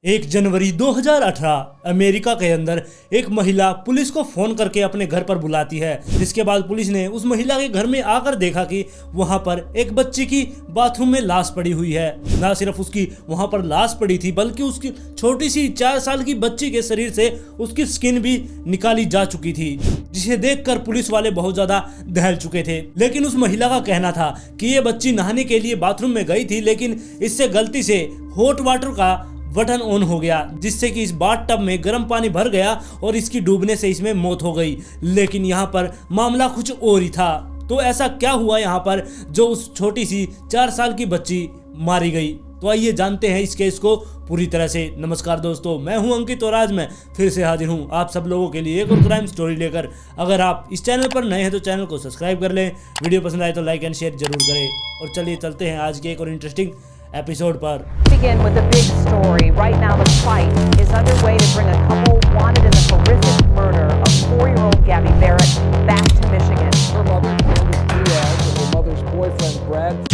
1 जनवरी 2018 America के अंदर एक महिला पुलिस को फोन करके अपने घर पर बुलाती है। जिसके बाद पुलिस ने उस महिला के घर में आकर देखा कि वहां पर एक बच्ची की बाथरूम में लाश पड़ी हुई है। ना सिर्फ उसकी वहां पर लाश पड़ी थी बल्कि उसकी छोटी सी 4 साल की बच्ची के शरीर से उसकी स्किन भी निकाली जा चुकी थी, जिसे देखकर पुलिस वाले बहुत ज्यादा दहल चुके थे। लेकिन उस महिला का कहना था कि ये बच्ची नहाने के लिए बाथरूम में गई थी, लेकिन इससे गलती से हॉट वाटर का बटन ऑन हो गया, जिससे कि इस बाथ टब में गर्म पानी भर गया और इसकी डूबने से इसमें मौत हो गई। लेकिन यहाँ पर मामला कुछ और ही था। तो ऐसा क्या हुआ यहाँ पर जो उस छोटी सी 4 साल की बच्ची मारी गई? तो आइए जानते हैं इस केस को पूरी तरह से। नमस्कार दोस्तों, मैं हूं अंकित और आज मैं फिर से हाजिर हूं आप सब लोगों के लिए एक और क्राइम स्टोरी लेकर। अगर आप इस चैनल पर नए हैं तो चैनल को सब्सक्राइब कर लें, वीडियो पसंद आए तो लाइक एंड शेयर जरूर करें। और चलिए चलते हैं आज के एक और इंटरेस्टिंग एपिसोड पर। Begin with the big story. Right now the fight is underway to bring a couple wanted in the horrific murder of 4-year-old Gabby Barrett back to Michigan. Her mother, Candace Diaz, and her mother's boyfriend, Brad.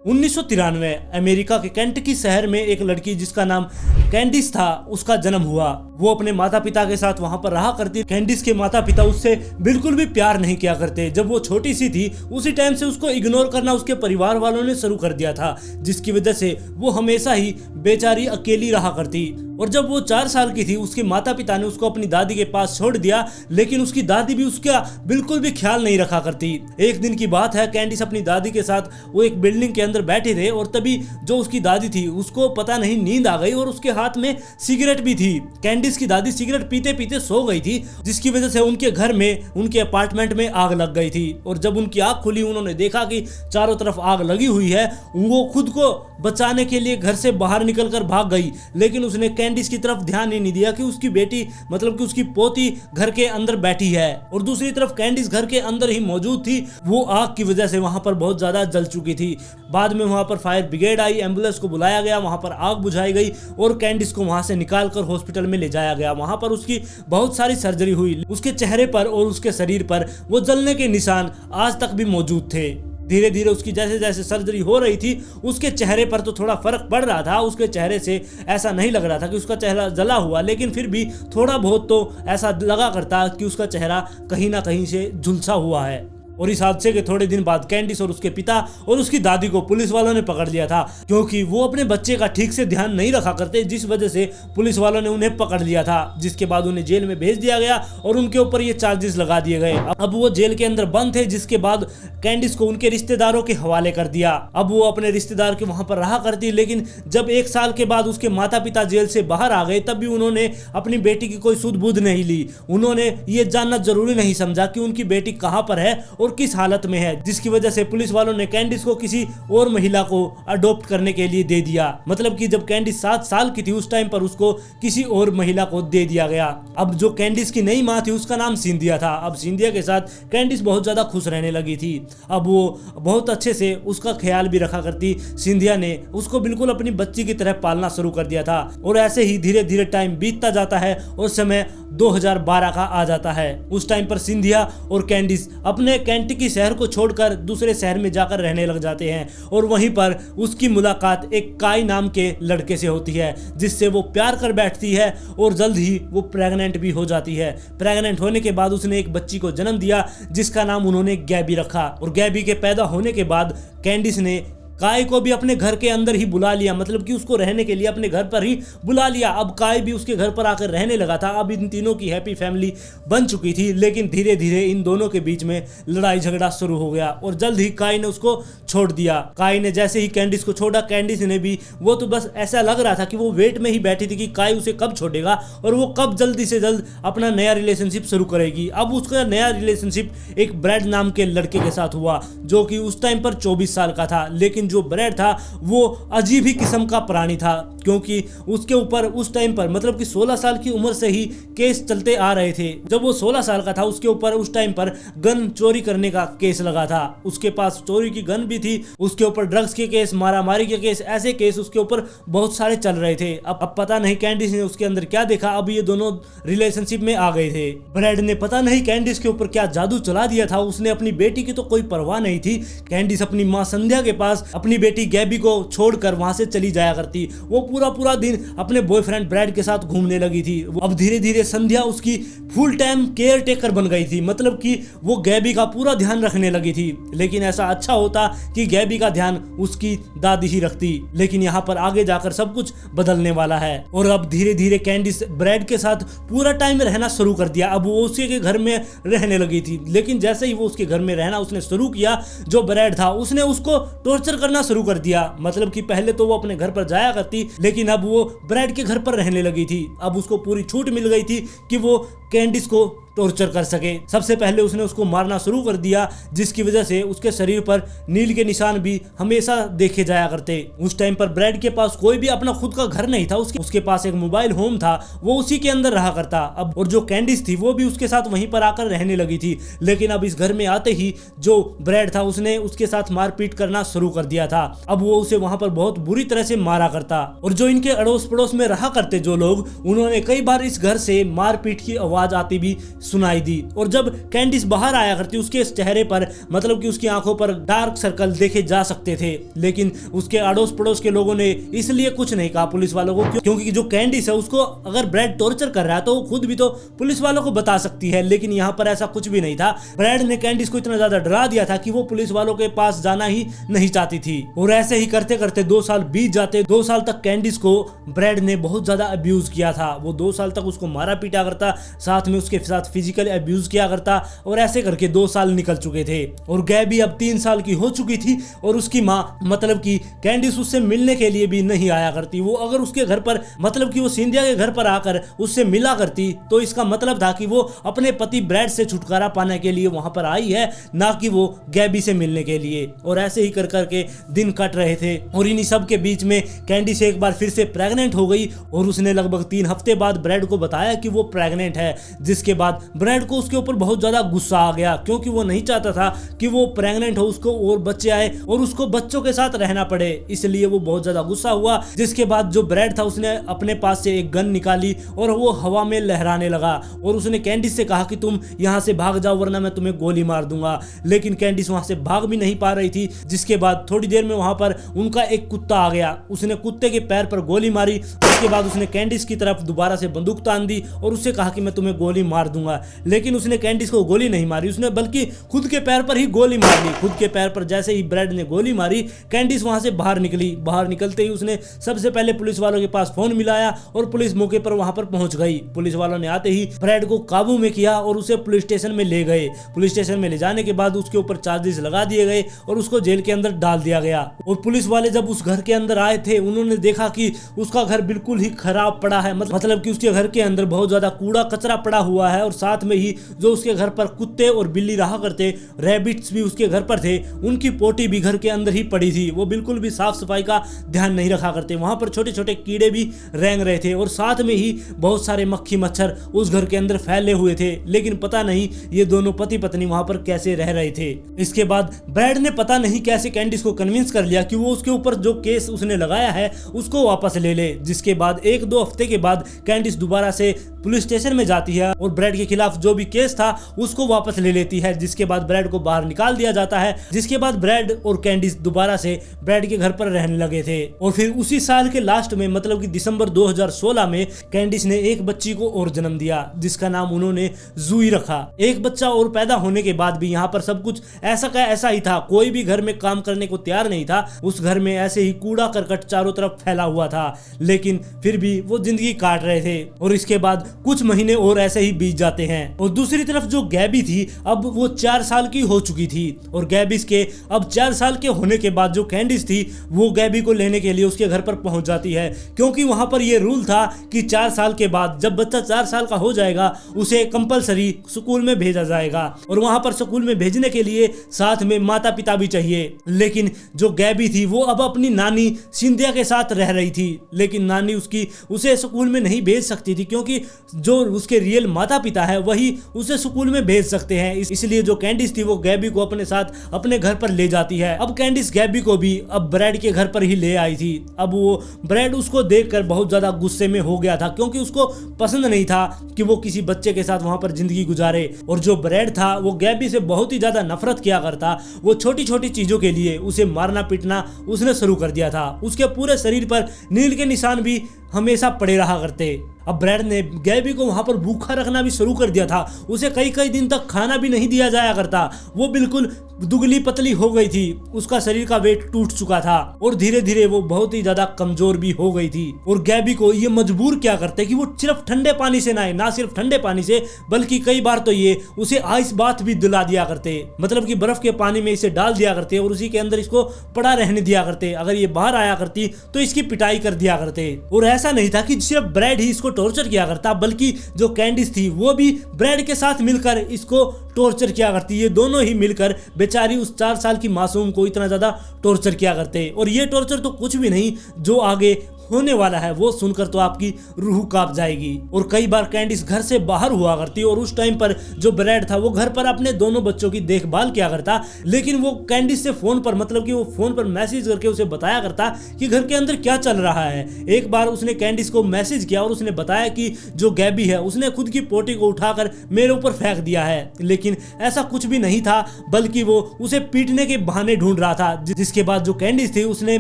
1993 America के Kentucky शहर में एक लड़की जिसका नाम कैंडिस था, उसका जन्म हुआ। वो अपने माता पिता के साथ वहां पर रहा करती। कैंडिस के माता पिता उससे बिल्कुल भी प्यार नहीं किया करते। जब वो छोटी सी थी उसी टाइम से उसको इग्नोर करना उसके परिवार वालों ने शुरू कर दिया था, जिसकी वजह से वो हमेशा ही बेचारी अकेली रहा करती। और जब वो 4 साल की थी उसके माता पिता ने उसको अपनी दादी के पास छोड़ दिया, लेकिन उसकी दादी भी उसका बिल्कुल भी ख्याल नहीं रखा करती। एक दिन की बात है, कैंडिस अपनी दादी के साथ वो एक बिल्डिंग के अंदर बैठे थे और तभी जो उसकी दादी थी उसको पता नहीं नींद आ गई और उसके हाथ में सिगरेट भी थी। कैंडिस की दादी सिगरेट पीते पीते सो गई थी, जिसकी वजह से उनके घर में, उनके अपार्टमेंट में आग लग गई थी। और जब उनकी आंख खुली उन्होंने देखा कि चारों तरफ आग लगी हुई है। वो खुद को बचाने के लिए घर से बाहर निकलकर भाग गई, लेकिन उसने कैंडिस की तरफ ध्यान ही नहीं दिया कि उसकी बेटी मतलब कि उसकी पोती घर के अंदर बैठी है। और दूसरी तरफ कैंडिस घर के अंदर ही मौजूद थी। वो आग की वजह से वहां पर बहुत ज्यादा जल चुकी थी। बाद में वहां पर फायर ब्रिगेड आई, एम्बुलेंस को बुलाया गया, वहां पर आग बुझाई गई और कैंडिस को वहां से निकालकर हॉस्पिटल में ले जाया गया। वहां पर उसकी बहुत सारी सर्जरी हुई। उसके चेहरे पर और उसके शरीर पर वो जलने के निशान आज तक भी मौजूद थे। धीरे धीरे उसकी जैसे जैसे सर्जरी हो रही थी उसके चेहरे पर तो थोड़ा फर्क पड़ रहा था। उसके चेहरे से ऐसा नहीं लग रहा था कि उसका चेहरा जला हुआ, लेकिन फिर भी थोड़ा बहुत तो ऐसा लगा करता कि उसका चेहरा कहीं ना कहीं से झुलसा हुआ है। और इस हादसे के थोड़े दिन बाद कैंडिस और उसके पिता और उसकी दादी को पुलिस वालों ने पकड़ लिया था, क्योंकि वो अपने बच्चे का ठीक से ध्यान नहीं रखा करते, जिस वजह से पुलिस वालों ने उन्हें पकड़ लिया था। जिसके बाद उन्हें जेल में भेज दिया गया और उनके ऊपर ये चार्जेस लगा दिए गए। अब वो जेल के अंदर बंद थे, जिसके बाद कैंडिस को उनके रिश्तेदारों के हवाले कर दिया। अब वो अपने रिश्तेदार के वहां पर रहा करती, लेकिन जब 1 साल के बाद उसके माता पिता जेल से बाहर आ गए तब भी उन्होंने अपनी बेटी की कोई सुध बुध नहीं ली। उन्होंने ये जानना जरूरी नहीं समझा कि उनकी बेटी कहां पर है और किस हालत में है, जिसकी वजह से पुलिस वालों ने कैंडिस को किसी और महिला को अडॉप्ट करने के लिए दे दिया। मतलब कि जब कैंडिस 7 साल की थी उस टाइम पर उसको किसी और महिला को दे दिया गया। अब जो कैंडिस की नई माँ थी उसका नाम सिंधिया था। अब सिंधिया के साथ कैंडिस बहुत ज्यादा खुश रहने लगी थी। अब वो बहुत अच्छे से उसका ख्याल भी रखा करती। सिंधिया ने उसको बिल्कुल अपनी बच्ची की तरह पालना शुरू कर दिया था। और ऐसे ही धीरे धीरे टाइम बीतता जाता है और समय 2012 का आ जाता है। उस टाइम पर सिंधिया और कैंडिस अपने केंटकी शहर को छोड़कर दूसरे शहर में जाकर रहने लग जाते हैं। और वहीं पर उसकी मुलाकात एक काई नाम के लड़के से होती है, जिससे वो प्यार कर बैठती है और जल्द ही वो प्रेग्नेंट भी हो जाती है। प्रेग्नेंट होने के बाद उसने एक बच्ची को जन्म दिया, जिसका नाम उन्होंने गैबी रखा। और गैबी के पैदा होने के बाद कैंडिस ने काय को भी अपने घर के अंदर ही बुला लिया, मतलब कि उसको रहने के लिए अपने घर पर ही बुला लिया। अब काय भी उसके घर पर आकर रहने लगा था। अब इन तीनों की हैप्पी फैमिली बन चुकी थी, लेकिन धीरे धीरे इन दोनों के बीच में लड़ाई झगड़ा शुरू हो गया और जल्द ही काय ने उसको छोड़ दिया। काय ने जैसे ही कैंडिस को छोड़ा, कैंडिस ने भी, वो तो बस ऐसा लग रहा था कि वो वेट में ही बैठी थी कि काय उसे कब छोड़ेगा और वो कब जल्दी से जल्द अपना नया रिलेशनशिप शुरू करेगी। अब उसका नया रिलेशनशिप एक ब्रैड नाम के लड़के के साथ हुआ, जो कि उस टाइम पर 24 साल का था। लेकिन जो ब्रैड था वो अजीब ही किस्म का प्राणी था, क्योंकि उसके ऊपर उस टाइम पर मतलब कि 16 साल की उम्र से ही केस चलते आ रहे थे। जब वो 16 साल का था उसके ऊपर उस टाइम पर गन चोरी करने का केस लगा था। उसके पास चोरी की गन भी थी, उसके ऊपर ड्रग्स के केस, मारामारी के केस, ऐसे केस उसके ऊपर बहुत सारे चल रहे थे। अब पता नहीं कैंडिस ने उसके अंदर क्या देखा, अब ये दोनों रिलेशनशिप में आ गए थे। ब्रैड ने पता नहीं कैंडिस के ऊपर क्या जादू चला दिया था। उसने अपनी बेटी की तो कोई परवाह नहीं थी। कैंडिस अपनी माँ संध्या के पास अपनी बेटी गैबी को छोड़कर वहां से चली जाया करती। वो पूरा दिन अपने बॉयफ्रेंड ब्रैड के साथ घूमने लगी थी। अब धीरे धीरे संध्या उसकी फुल टाइम केयर टेकर बन गई थी, मतलब कि वो गैबी का पूरा ध्यान रखने लगी थी। लेकिन ऐसा अच्छा होता कि गैबी का ध्यान उसकी दादी ही रखती, लेकिन यहाँ पर आगे जाकर सब कुछ बदलने वाला है। और अब धीरे धीरे कैंडिस ब्रैड के साथ पूरा टाइम रहना शुरू कर दिया। अब वो उसके के घर में रहने लगी थी, लेकिन जैसे ही वो उसके घर में रहना उसने शुरू किया, जो ब्रैड था उसने उसको टॉर्चर करना शुरू कर दिया। मतलब कि पहले तो वो अपने घर पर जाया करती, लेकिन अब वो ब्रैड के घर पर रहने लगी थी। अब उसको पूरी छूट मिल गई थी कि वो कैंडिस को टॉर्चर कर सके। सबसे पहले उसने उसको मारना शुरू कर दिया, जिसकी वजह से उसके शरीर पर नील के निशान भी हमेशा देखे जाया करते। उस टाइम पर ब्रैड के पास कोई भी अपना खुद का घर नहीं था, उसके पास एक मोबाइल होम था, वो उसी के अंदर रहा करता। अब और जो कैंडिस थी वो भी उसके साथ वहीं पर आकर रहने लगी थी। लेकिन अब इस घर में आते ही जो ब्रैड था उसने उसके साथ मारपीट करना शुरू कर दिया था। अब वो उसे वहां पर बहुत बुरी तरह से मारा करता। और जो इनके अड़ोस पड़ोस में रहा करते जो लोग, उन्होंने कई बार इस घर से मारपीट की आवाज आती भी सुनाई दी। और जब कैंडिस बाहर आया करती, उसके चेहरे पर मतलब कि उसकी आंखों पर डार्क सर्कल देखे जा सकते थे। लेकिन उसके अड़ोस पड़ोस के लोगों ने इसलिए कुछ नहीं कहा पुलिस वालों को, क्योंकि जो कैंडिस है उसको अगर ब्रैड टॉर्चर कर रहा है तो वो खुद भी तो पुलिस वालों को बता सकती है। लेकिन यहाँ पर ऐसा कुछ भी नहीं था। ब्रैड ने कैंडिस को इतना ज्यादा डरा दिया था कि वो पुलिस वालों के पास जाना ही नहीं चाहती थी। और ऐसे ही करते करते 2 साल बीत जाते। 2 साल तक कैंडिस को ब्रैड ने बहुत ज्यादा अब्यूज किया था। वो 2 साल तक उसको मारा पीटा करता, साथ में उसके साथ फिजिकल अब्यूज किया करता। और ऐसे करके 2 साल निकल चुके थे। और गैबी अब 3 साल की हो चुकी थी और उसकी माँ मतलब कि कैंडिस उससे मिलने के लिए भी नहीं आया करती। वो अगर उसके घर पर मतलब कि वो सिंधिया के घर पर आकर उससे मिला करती तो इसका मतलब था कि वो अपने पति ब्रैड से छुटकारा पाने के लिए वहां पर आई है, ना कि वो गैबी से मिलने के लिए। और ऐसे ही कर करके दिन कट रहे थे। और इन्हीं सब के बीच में कैंडिस एक बार फिर से प्रेग्नेंट हो गई और उसने लगभग 3 हफ्ते बाद ब्रैड को बताया कि वो प्रेग्नेंट है। जिसके बाद ब्रैड को उसके ऊपर बहुत ज्यादा गुस्सा आ गया, क्योंकि वो नहीं चाहता था कि वो प्रेग्नेंट हो, उसको और बच्चे आए और उसको बच्चों के साथ रहना पड़े। इसलिए वो बहुत ज्यादा गुस्सा हुआ। जिसके बाद जो ब्रैड था उसने अपने पास से एक गन निकाली और वो हवा में लहराने लगा। और उसने कैंडिस से कहा कि तुम यहाँ से भाग जाओ वरना मैं तुम्हें गोली मार दूंगा। लेकिन कैंडिस वहां से भाग भी नहीं पा रही थी। जिसके बाद थोड़ी देर में वहां पर उनका एक कुत्ता आ गया। उसने कुत्ते के पैर पर गोली मारी। उसके बाद उसने कैंडिस की तरफ दोबारा से बंदूक तान दी और उससे कहा कि मैं तुम्हें गोली मार दूंगा। लेकिन उसने कैंडिस को गोली नहीं मारी, उसने बल्कि खुद के पैर पर ही गोली मार ली। खुद के पैर पर जैसे ही ब्रैड ने गोली मारी, कैंडिस वहां से बाहर निकली। बाहर निकलते ही उसने सबसे पहले पुलिस वालों के पास फोन मिलाया और पुलिस मौके पर वहां पर पहुंच गई। पुलिस वालों ने आते ही ब्रैड को काबू में किया और उसे पुलिस स्टेशन में ले गए। पुलिस स्टेशन में ले जाने के बाद उसके ऊपर चार्जेस लगा दिए गए और उसको जेल के अंदर डाल दिया गया। और पुलिस वाले जब उस घर के अंदर आए थे, उन्होंने देखा कि उसका घर बिल्कुल ही खराब पड़ा है। मतलब कि उसके घर के अंदर बहुत ज्यादा कूड़ा कचरा पड़ा हुआ है और साथ में ही जो उसके घर पर कुत्ते और बिल्ली रहा करते, रैबिट्स भी उसके घर पर थे, उनकी पोटी भी घर के अंदर ही पड़ी थी। वो बिल्कुल भी साफ सफाई का ध्यान नहीं रखा करते। वहां पर छोटे छोटे कीड़े भी रेंग रहे थे और साथ में ही बहुत सारे मक्खी मच्छर उस घर के अंदर फैले हुए थे। लेकिन पता नहीं ये दोनों पति पत्नी वहां पर कैसे रह रहे थे। इसके बाद ब्रैड ने पता नहीं कैसे कैंडिस को कन्विंस कर लिया कि वो उसके ऊपर जो केस उसने लगाया है उसको वापस ले ले। जिसके बाद 1-2 हफ्ते के बाद कैंडिस दोबारा से पुलिस स्टेशन में जाती है और ब्रैड के खिलाफ जो भी केस था उसको वापस ले लेती है। जिसके बाद ब्रैड को बाहर निकाल दिया जाता है। जिसके बाद ब्रैड और कैंडिस दोबारा से ब्रैड के घर पर रहने लगे थे। और फिर उसी साल के लास्ट में मतलब कि दिसंबर 2016 में कैंडिस ने एक बच्ची को और जन्म दिया, जिसका नाम उन्होंने जूई रखा। एक बच्चा और पैदा होने के बाद भी यहाँ पर सब कुछ ऐसा का ऐसा ही था। कोई भी घर में काम करने को तैयार नहीं था। उस घर में ऐसे ही कूड़ा करकट चारों तरफ फैला हुआ था। लेकिन फिर भी वो जिंदगी काट रहे थे। और इसके बाद कुछ महीने और ऐसे ही बीत जाते हैं। और दूसरी तरफ जो गैबी थी, अब वो 4 साल की हो चुकी थी। और गैबिस के अब 4 साल के होने के बाद जो कैंडिस थी वो गैबी को लेने के लिए उसके घर पर पहुंच जाती है। क्योंकि वहां पर ये रूल था कि 4 साल के बाद जब बच्चा 4 साल का हो जाएगा उसे कंपलसरी स्कूल में भेजा जाएगा। और वहां पर स्कूल में भेजने के लिए साथ में माता पिता भी चाहिए। लेकिन जो गैबी थी वो अब अपनी नानी सिंधिया के साथ रह रही थी। लेकिन नानी भी उसे स्कूल में नहीं भेज सकती थी, क्योंकि जो उसके रियल माता पिता है वही उसे स्कूल में भेज सकते हैं। इसलिए जो कैंडिस थी वो गैबी को अपने साथ अपने घर पर ले जाती है। अब कैंडिस गैबी को भी अब ब्रैड के घर पर ही ले आई थी। अब वो ब्रैड उसको देखकर बहुत ज्यादा गुस्से में हो गया था, क्योंकि उसको पसंद नहीं था कि वो किसी बच्चे के साथ वहां पर जिंदगी गुजारे। और जो ब्रैड था वो गैबी से बहुत ही ज्यादा नफरत किया करता। वो छोटी छोटी चीजों के लिए उसे मारना पीटना उसने शुरू कर दिया था। उसके पूरे शरीर पर नील के निशान भी हमेशा पड़े रहा करते। अब ब्रैड ने गैबी को वहां पर भूखा रखना भी शुरू कर दिया था। उसे कई कई दिन तक खाना भी नहीं दिया जाया करता। वो बिल्कुल दुबली पतली हो गई थी, उसका शरीर का वेट टूट चुका था और धीरे धीरे वो बहुत ही ज्यादा कमजोर भी हो गई थी। और गैबी को ये मजबूर क्या करते कि वो सिर्फ ठंडे पानी से नहाए, ना सिर्फ ठंडे पानी से बल्कि कई बार तो ये उसे आइस बाथ भी दिला दिया करते, मतलब कि बर्फ के पानी में इसे डाल दिया करते और उसी के अंदर इसको पड़ा रहने दिया करते। अगर ये बाहर आया करती तो इसकी पिटाई कर दिया करते। और ऐसा नहीं था कि सिर्फ ब्रैड ही इसको टॉर्चर किया करता, बल्कि जो कैंडिस थी वो भी ब्रैड के साथ मिलकर इसको टॉर्चर किया करती। ये दोनों ही मिलकर बेचारी उस 4 साल की मासूम को इतना ज्यादा टॉर्चर किया करते। और ये टॉर्चर तो कुछ भी नहीं, जो आगे होने वाला है वो सुनकर तो आपकी रूह कांप जाएगी। और कई बार कैंडिस घर से बाहर हुआ करती और उस टाइम पर जो ब्रैड था वो घर पर अपने दोनों बच्चों की देखभाल किया करता। लेकिन वो कैंडिस से फोन पर, मतलब कि वो फोन पर मैसेज करके उसे बताया करता कि घर के अंदर क्या चल रहा है। एक बार उसने कैंडिस को मैसेज किया और उसने बताया कि जो गैबी है उसने खुद की पोटी को उठाकर मेरे ऊपर फेंक दिया है। लेकिन ऐसा कुछ भी नहीं था, बल्कि वो उसे पीटने के बहाने ढूंढ रहा था। जिसके बाद जो कैंडिस थी उसने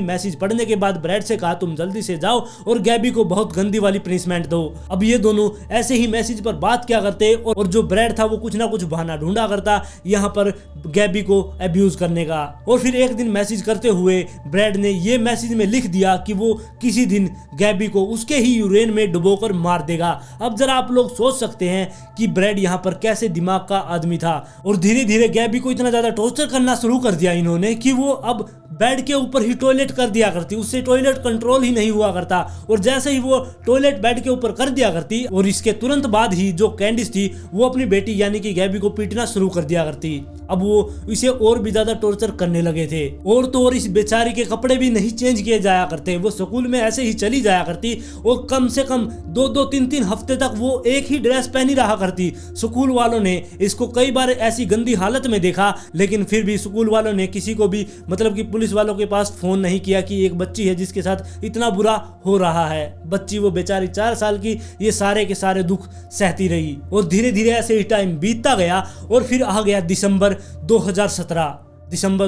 मैसेज पढ़ने के बाद ब्रैड से कहा तुम जल्दी से जाओ और गैबी को बहुत गंदी वाली पनिशमेंट दो। अब ये दोनों ऐसे ही मैसेज पर बात क्या करते और जो ब्रैड था वो कुछ ना कुछ बहाना ढूंढा करता यहाँ पर गैबी को अब्यूज करने का। और फिर एक दिन मैसेज करते हुए ब्रैड ने ये मैसेज में लिख दिया कि वो किसी दिन गैबी को उसके ही यूरेन में डुबोकर मार देगा। अब जरा आप लोग सोच सकते हैं कि ब्रैड यहाँ पर कैसे दिमाग का आदमी था। और धीरे धीरे गैबी को इतना ज्यादा टॉर्चर करना शुरू कर दिया इन्होंने कि वो अब बेड के ऊपर ही टॉयलेट कर दिया करती, उससे टॉयलेट कंट्रोल ही नहीं हुआ करता। और जैसे ही वो टॉयलेट बेड के ऊपर कर दिया करती और इसके तुरंत बाद ही जो कैंडिस थी वो अपनी बेटी यानी कि गैबी को पीटना शुरू कर दिया करती। अब वो इसे और भी ज्यादा टॉर्चर करने लगे थे। और तो और इस बेचारी के कपड़े भी नहीं चेंज किए जाया करते, वो स्कूल में ऐसे ही चली जाया करती और कम से कम 2-3 हफ्ते तक वो एक ही ड्रेस पहनी रहा करती। स्कूल वालों ने इसको कई बार ऐसी गंदी हालत में देखा, लेकिन फिर भी स्कूल वालों ने किसी को भी, मतलब कि पुलिस वालों के पास फोन नहीं किया कि एक बच्ची है जिसके साथ इतना बुरा हो रहा है। बच्ची वो बेचारी 4 साल की ये सारे के सारे दुख सहती रही। और धीरे धीरे ऐसे ही टाइम बीतता गया और फिर आ गया दिसंबर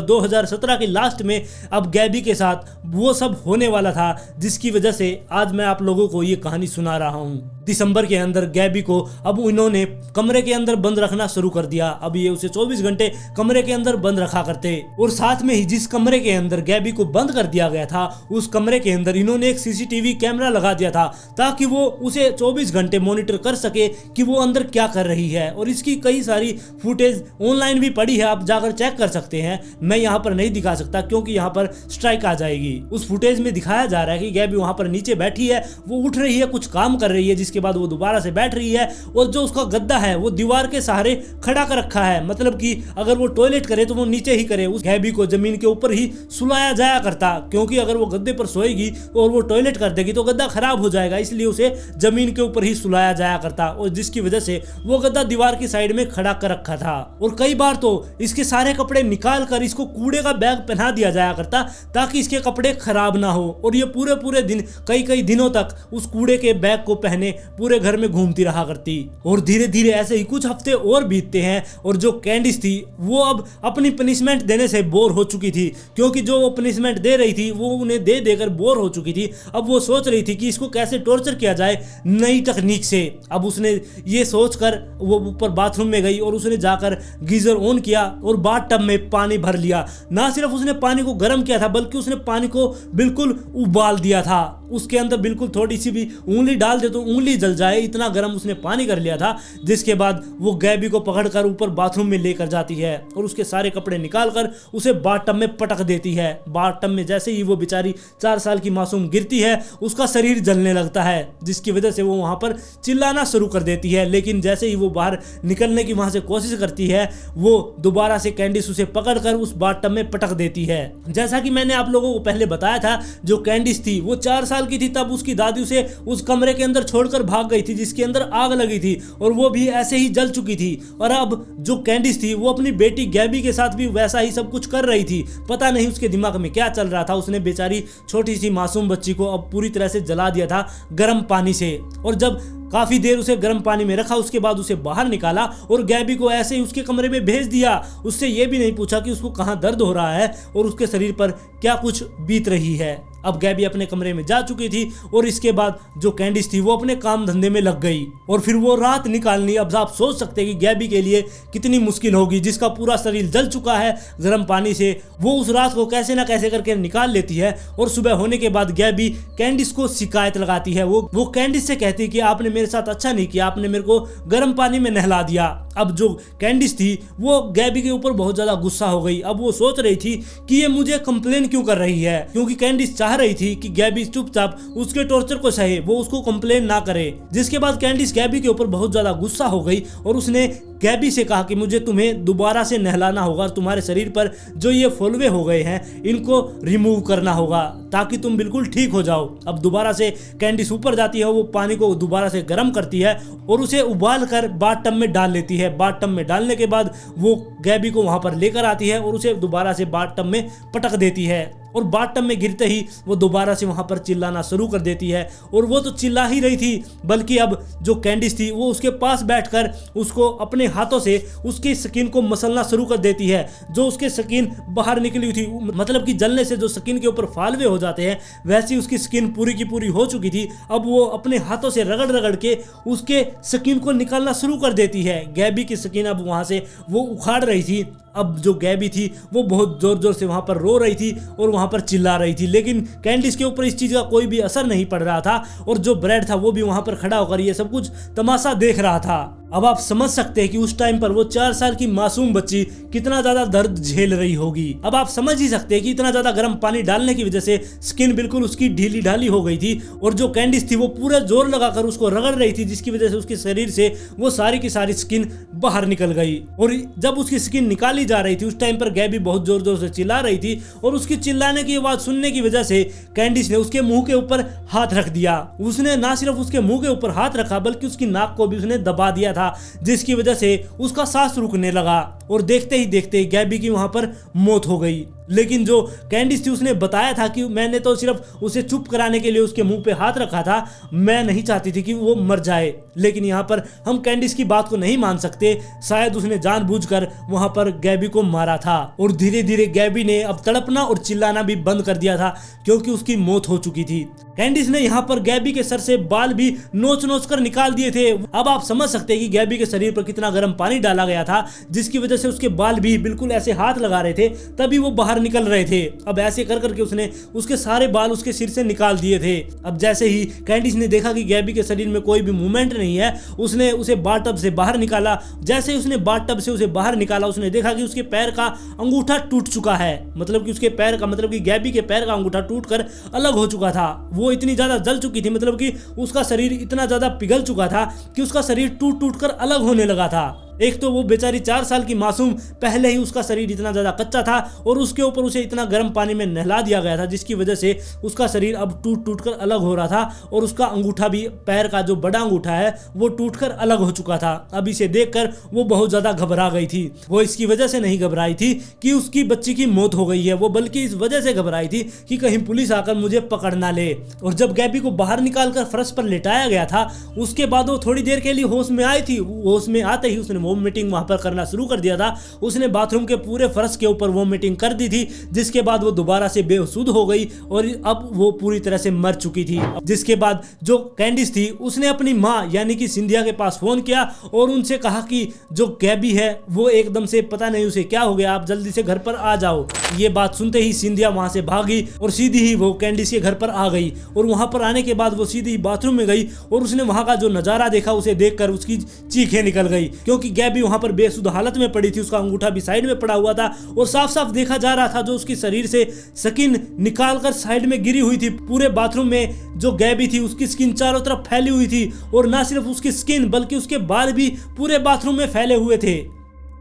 2017 के लास्ट में अब गैबी के साथ वो सब होने वाला था जिसकी वजह से आज मैं आप लोगों को ये कहानी सुना रहा हूँ। दिसंबर के अंदर गैबी को अब इन्होंने कमरे के अंदर बंद रखना शुरू कर दिया। अब ये उसे 24 घंटे कमरे के अंदर बंद रखा करते और साथ में ही जिस कमरे के अंदर गैबी को बंद कर दिया गया था उस कमरे के अंदर इन्होंने एक सीसीटीवी कैमरा लगा दिया था ताकि वो उसे 24 घंटे मॉनिटर कर सके कि वो अंदर क्या कर रही है। और इसकी कई सारी फुटेज ऑनलाइन भी पड़ी है, आप जाकर चेक कर सकते हैं। मैं यहाँ पर नहीं दिखा सकता क्योंकि यहाँ पर स्ट्राइक आ जाएगी। उस फुटेज में दिखाया जा रहा है कि गैबी वहां पर नीचे बैठी है, वो उठ रही है, कुछ काम कर रही है, जिसके बाद वो दोबारा से बैठ रही है और जो उसका गद्दा है वो दीवार के सहारे खड़ा कर रखा है। मतलब कि अगर वो टॉयलेट करे तो वो नीचे ही करे। उस गैबी को जमीन के ऊपर ही सुलाया जाया करता, क्योंकि अगर वो गद्दे पर सोएगी और वो टॉयलेट कर देगी तो गद्दा खराब हो जाएगा, इसलिए उसे जमीन के ऊपर ही सुलाया जाया करता। और जिसकी वजह से वो गद्दा दीवार की साइड में खड़ा कर रखा था। और कई बार तो इसके सारे कपड़े निकाल कर इसको कूड़े का बैग पहना दिया जाया करता ताकि इसके कपड़े खराब ना हो। और ये पूरे दिन कई दिनों तक उस कूड़े के बैग को पहने पूरे घर में घूमती रहा करती। और धीरे धीरे ऐसे ही कुछ हफ्ते और बीतते हैं और जो कैंडिस थी वो अब अपनी पनिशमेंट देने से बोर हो चुकी थी, क्योंकि जो वो पनिशमेंट दे रही थी वो उन्हें दे देकर बोर हो चुकी थी। अब वो सोच रही थी कि इसको कैसे टॉर्चर किया जाए नई तकनीक से। अब उसने ये सोचकर वो ऊपर बाथरूम में गई और उसने जाकर गीजर ऑन किया और बाथ टब में पानी भर लिया। ना सिर्फ उसने पानी को गर्म किया था बल्कि उसने पानी को बिल्कुल उबाल दिया था। उसके अंदर बिल्कुल थोड़ी सी भी उंगली डाल दे तो उंगली जल जाए, इतना गर्म उसने पानी कर लिया था। जिसके बाद वो गैबी को पकड़कर ऊपर बाथरूम में लेकर जाती है और उसके सारे कपड़े निकालकर उसे बाथ टब में पटक देती है। बाथ टब में जैसे ही वो बेचारी 4 साल की मासूम गिरती है उसका शरीर जलने लगता है, जिसकी वजह से वो वहां पर चिल्लाना शुरू कर देती है। लेकिन जैसे ही वो बाहर निकलने की वहां से कोशिश करती है वो दोबारा से कैंडिस उसे पकड़कर उस बाथ टब में पटक देती है। जैसा कि मैंने आप लोगों को पहले बताया था, जो कैंडिस थी वो 4 साल साल की थी तब उसकी दादी उसे उस कमरे के अंदर छोड़कर भाग गई थी जिसके अंदर आग लगी थी और वो भी ऐसे ही जल चुकी थी। और अब जो कैंडिस थी वो अपनी बेटी गैबी के साथ भी वैसा ही सब कुछ कर रही थी। पता नहीं उसके दिमाग में क्या चल रहा था, उसने बेचारी छोटी सी मासूम बच्ची को अब पूरी तरह से जला दिया था गर्म पानी से। और जब काफी देर उसे गर्म पानी में रखा उसके बाद उसे बाहर निकाला और गैबी को ऐसे ही उसके कमरे में भेज दिया। उससे ये भी नहीं पूछा कि उसको कहाँ दर्द हो रहा है और उसके शरीर पर क्या कुछ बीत रही है। अब गैबी अपने कमरे में जा चुकी थी और इसके बाद जो कैंडिस थी वो अपने काम धंधे में लग गई और फिर वो रात निकालनी। अब आप सोच सकते हैं कि गैबी के लिए कितनी मुश्किल होगी, जिसका पूरा शरीर जल चुका है गर्म पानी से। वो उस रात को कैसे ना कैसे करके निकाल लेती है और सुबह होने के बाद गैबी कैंडिस को शिकायत लगाती है। वो कैंडिस से कहती है कि आपने मेरे साथ अच्छा नहीं किया, आपने मेरे को गर्म पानी में नहला दिया। अब जो कैंडिस थी वो गैबी के ऊपर बहुत ज्यादा गुस्सा हो गई। अब वो सोच रही थी कि ये मुझे कंप्लेन क्यों कर रही है, क्योंकि कैंडिस चाह रही थी कि गैबी चुपचाप उसके टॉर्चर को सहे, वो उसको कंप्लेन ना करे। जिसके बाद कैंडिस गैबी के ऊपर बहुत ज्यादा गुस्सा हो गई और उसने गैबी से कहा कि मुझे तुम्हें दोबारा से नहलाना होगा, तुम्हारे शरीर पर जो ये फोलवे हो गए हैं इनको रिमूव करना होगा ताकि तुम बिल्कुल ठीक हो जाओ। अब दोबारा से कैंडिस ऊपर जाती है, वो पानी को दोबारा से गर्म करती है और उसे उबाल कर बाथ टब में डाल लेती है। बाथ टब में डालने के बाद वो गैबी को वहां पर लेकर आती है और उसे दोबारा से बाथ टब में पटक देती है और बाथ टब में गिरते ही वो दोबारा से वहां पर चिल्लाना शुरू कर देती है। और वो तो चिल्ला ही रही थी बल्कि अब जो कैंडिस थी वो उसके पास बैठकर उसको अपने हाथों से उसकी स्किन को मसलना शुरू कर देती है। जो उसके स्किन बाहर निकली हुई थी, मतलब कि जलने से जो स्किन के ऊपर फालवे हो जाते हैं वैसी उसकी स्किन पूरी की पूरी हो चुकी थी। अब वो अपने हाथों से रगड़ रगड़ के उसके स्किन को निकालना शुरू कर देती है। गैबी की स्किन अब वहां से वो उखाड़ रही थी। अब जो गैबी थी वो बहुत जोर जोर से वहां पर रो रही थी और वहां पर चिल्ला रही थी, लेकिन कैंडिस के ऊपर इस चीज का कोई भी असर नहीं पड़ रहा था और जो ब्रैड था वो भी वहां पर खड़ा होकर ये सब कुछ तमाशा देख रहा था। अब आप समझ सकते हैं कि उस टाइम पर वो 4 साल की मासूम बच्ची कितना ज्यादा दर्द झेल रही होगी। अब आप समझ ही सकते हैं कि इतना ज्यादा गर्म पानी डालने की वजह से स्किन बिल्कुल उसकी ढीली ढाली हो गई थी और जो कैंडिस थी वो पूरा जोर लगाकर उसको रगड़ रही थी जिसकी वजह से उसके शरीर से वो सारी की सारी स्किन बाहर निकल गई। और जब उसकी स्किन निकाली जा रही थी उस टाइम पर गैबी बहुत जोर जोर से चिल्ला रही थी और उसकी चिल्लाने की आवाज सुनने की वजह से कैंडिस ने उसके मुंह के ऊपर हाथ रख दिया। उसने ना सिर्फ उसके मुंह के ऊपर हाथ रखा बल्कि उसकी नाक को भी उसने दबा दिया था जिसकी वजह से उसका सांस रुकने लगा और देखते ही देखते गैबी की वहां पर मौत हो गई। लेकिन जो कैंडिस थी उसने बताया था कि मैंने तो सिर्फ उसे चुप कराने के लिए उसके मुंह पे हाथ रखा था, मैं नहीं चाहती थी कि वो मर जाए। लेकिन यहाँ पर हम कैंडिस की बात को नहीं मान सकते, शायद उसने जानबूझकर वहां पर गैबी को मारा था। और धीरे धीरे गैबी ने अब तड़पना और चिल्लाना भी बंद कर दिया था क्योंकि उसकी मौत हो चुकी थी। कैंडिस ने यहाँ पर गैबी के सर से बाल भी नोच नोच कर निकाल दिए थे। अब आप समझ सकते हैं कि गैबी के शरीर पर कितना गर्म पानी डाला गया था जिसकी वजह से उसके बाल भी बिल्कुल ऐसे हाथ लगा रहे थे तभी वो बाहर निकल रहे थे। अब ऐसे कर करके उसने उसके सारे बाल उसके सिर से निकाल दिए थे। अब जैसे ही कैंडिस ने देखा कि गैबी के शरीर में कोई भी मूवमेंट नहीं है उसने उसे बाथटब से बाहर निकाला। जैसे ही उसने बाथटब से उसे बाहर निकाला उसने देखा कि उसके पैर का अंगूठा टूट चुका है, मतलब कि उसके पैर का मतलब कि गैबी के पैर का अंगूठा टूटकर अलग हो चुका था। वो इतनी ज्यादा जल चुकी थी, मतलब कि उसका शरीर इतना ज्यादा पिघल चुका था कि उसका शरीर टूट टूट कर अलग होने लगा था। एक तो वो बेचारी 4 साल की मासूम, पहले ही उसका शरीर इतना ज्यादा कच्चा था और उसके ऊपर उसे इतना गर्म पानी में नहला दिया गया था जिसकी वजह से उसका शरीर अब टूट टूट कर अलग हो रहा था और उसका अंगूठा भी, पैर का जो बड़ा अंगूठा है वो टूटकर अलग हो चुका था। अब इसे देखकर वो बहुत ज्यादा घबरा गई थी। वो इसकी वजह से नहीं घबराई थी कि उसकी बच्ची की मौत हो गई है, वो बल्कि इस वजह से घबराई थी कि कहीं पुलिस आकर मुझे पकड़ ना ले। और जब गैबी को बाहर निकालकर फर्श पर लेटाया गया था उसके बाद वो थोड़ी देर के लिए होश में आई थी। होश में आते ही उसने वॉमिटिंग वहां पर करना शुरू कर दिया था। उसने बाथरूम के पूरे फर्श के ऊपर वॉमिटिंग कर दी थी जिसके बाद वो दोबारा से बेहोश हो गई और अब वो पूरी तरह से मर चुकी थी। जिसके बाद जो कैंडिस थी उसने अपनी माँ यानी कि सिंधिया के पास फोन किया और उनसे कहा कि जो गैबी है वो एकदम से पता नहीं उसे क्या हो गया, आप जल्दी से घर पर आ जाओ। ये बात सुनते ही सिंधिया वहां से भागी और सीधी ही वो कैंडिस के घर पर आ गई। और वहां पर आने के बाद वो सीधी बाथरूम में गई और उसने वहां का जो नजारा देखा उसे देखकर उसकी चीखें निकल गई क्योंकि गैबी वहां पर बेसुध हालत में पड़ी थी। उसका अंगूठा भी साइड में पड़ा हुआ था और साफ साफ देखा जा रहा था जो उसके शरीर से स्किन निकालकर साइड में गिरी हुई थी। पूरे बाथरूम में जो गैबी थी उसकी स्किन चारों तरफ फैली हुई थी और ना सिर्फ उसकी स्किन बल्कि उसके बाल भी पूरे बाथरूम में फैले हुए थे।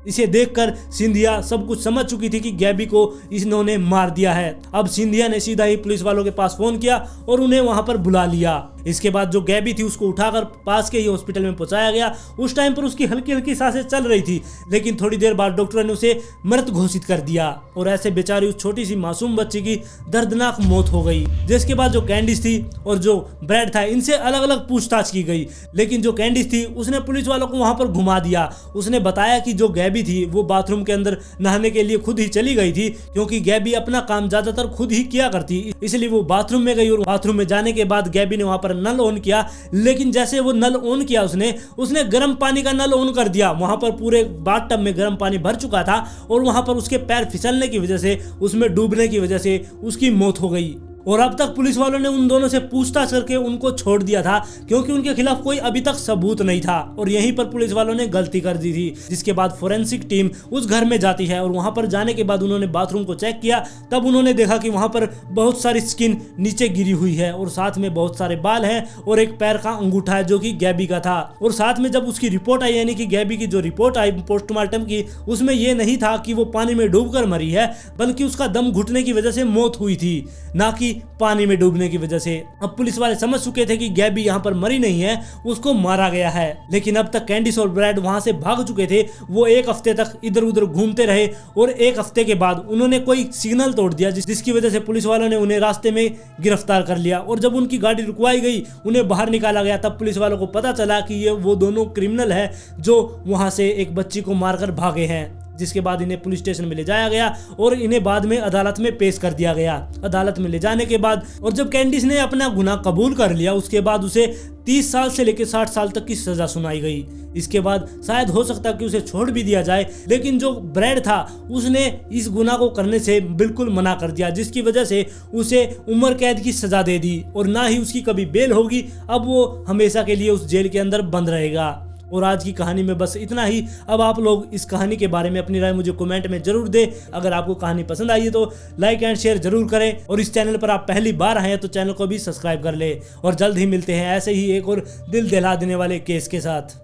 इसे देखकर सिंधिया सब कुछ समझ चुकी थी कि गैबी को इन्होंने मार दिया है। अब सिंधिया ने सीधा ही पुलिस वालों के पास फोन किया और उन्हें वहां पर बुला लिया। इसके बाद जो गैबी थी उसको उठाकर पास के ही हॉस्पिटल में पहुंचाया गया। उस टाइम पर उसकी हल्की हल्की सांसें चल रही थी, लेकिन थोड़ी देर बाद डॉक्टर ने उसे मृत घोषित कर दिया और ऐसे बेचारी उस छोटी सी मासूम बच्ची की दर्दनाक मौत हो गई। जिसके बाद जो कैंडिस थी और जो ब्रैड था इनसे अलग अलग पूछताछ की गई, लेकिन जो कैंडिस थी उसने पुलिस वालों को वहां पर घुमा दिया। उसने बताया कि जो गैबी थी वो बाथरूम के अंदर नहाने के लिए खुद ही चली गई थी, क्योंकि गैबी अपना काम ज्यादातर खुद ही किया करती, इसलिए वो बाथरूम में गई और बाथरूम में जाने के बाद गैबी ने वहां पर नल ऑन किया। लेकिन जैसे वो नल ऑन किया उसने गर्म पानी का नल ऑन कर दिया। वहां पर पूरे बाथटब में गर्म पानी भर चुका था और वहां पर उसके पैर फिसलने की वजह से, उसमें डूबने की वजह से उसकी मौत हो गई। और अब तक पुलिस वालों ने उन दोनों से पूछताछ करके उनको छोड़ दिया था, क्योंकि उनके खिलाफ कोई अभी तक सबूत नहीं था और यहीं पर पुलिस वालों ने गलती कर दी थी। जिसके बाद फोरेंसिक टीम उस घर में जाती है और वहां पर जाने के बाद उन्होंने बाथरूम को चेक किया। तब उन्होंने देखा कि वहां पर बहुत सारी स्किन नीचे गिरी हुई है और साथ में बहुत सारे बाल हैं और एक पैर का अंगूठा है जो कि गैबी का था। और साथ में जब उसकी रिपोर्ट आई, यानी कि गैबी की जो रिपोर्ट आई पोस्टमार्टम की, उसमें यह नहीं था कि वो पानी में डूबकर मरी है, बल्कि उसका दम घुटने की वजह से मौत हुई थी, ना कि पानी में डूबने की वजह से। अब पुलिस वाले समझ चुके थे कि गैबी यहाँ पर मरी नहीं है, उसको मारा गया है। लेकिन अब तक कैंडिस और ब्रैड वहां से भाग चुके थे। वो एक हफ्ते तक इधर उधर घूमते रहे और एक हफ्ते के बाद उन्होंने कोई सिग्नल तोड़ दिया, जिसकी वजह से पुलिस वालों ने उन्हें रास्ते में गिरफ्तार कर लिया। और जब उनकी गाड़ी रुकवाई गई, उन्हें बाहर निकाला गया, तब पुलिस वालों को पता चला कि ये वो दोनों क्रिमिनल है जो वहां से एक बच्ची को मारकर भागे हैं। जिसके बाद इन्हें पुलिस स्टेशन में ले जाया गया और इन्हें बाद में अदालत में पेश कर दिया गया। अदालत में ले जाने के बाद और जब कैंडिस ने अपना गुनाह कबूल कर लिया, उसके बाद उसे 30 साल से लेकर 60 साल तक की सजा सुनाई गई। इसके बाद शायद हो सकता कि उसे छोड़ भी दिया जाए, लेकिन जो ब्रैड था उसने इस गुनाह को करने से बिल्कुल मना कर दिया, जिसकी वजह से उसे उम्र कैद की सजा दे दी और ना ही उसकी कभी बेल होगी। अब वो हमेशा के लिए उस जेल के अंदर बंद रहेगा। और आज की कहानी में बस इतना ही। अब आप लोग इस कहानी के बारे में अपनी राय मुझे कमेंट में जरूर दें। अगर आपको कहानी पसंद आई है तो लाइक एंड शेयर जरूर करें और इस चैनल पर आप पहली बार आए हैं तो चैनल को भी सब्सक्राइब कर ले। और जल्द ही मिलते हैं ऐसे ही एक और दिल दहला देने वाले केस के साथ।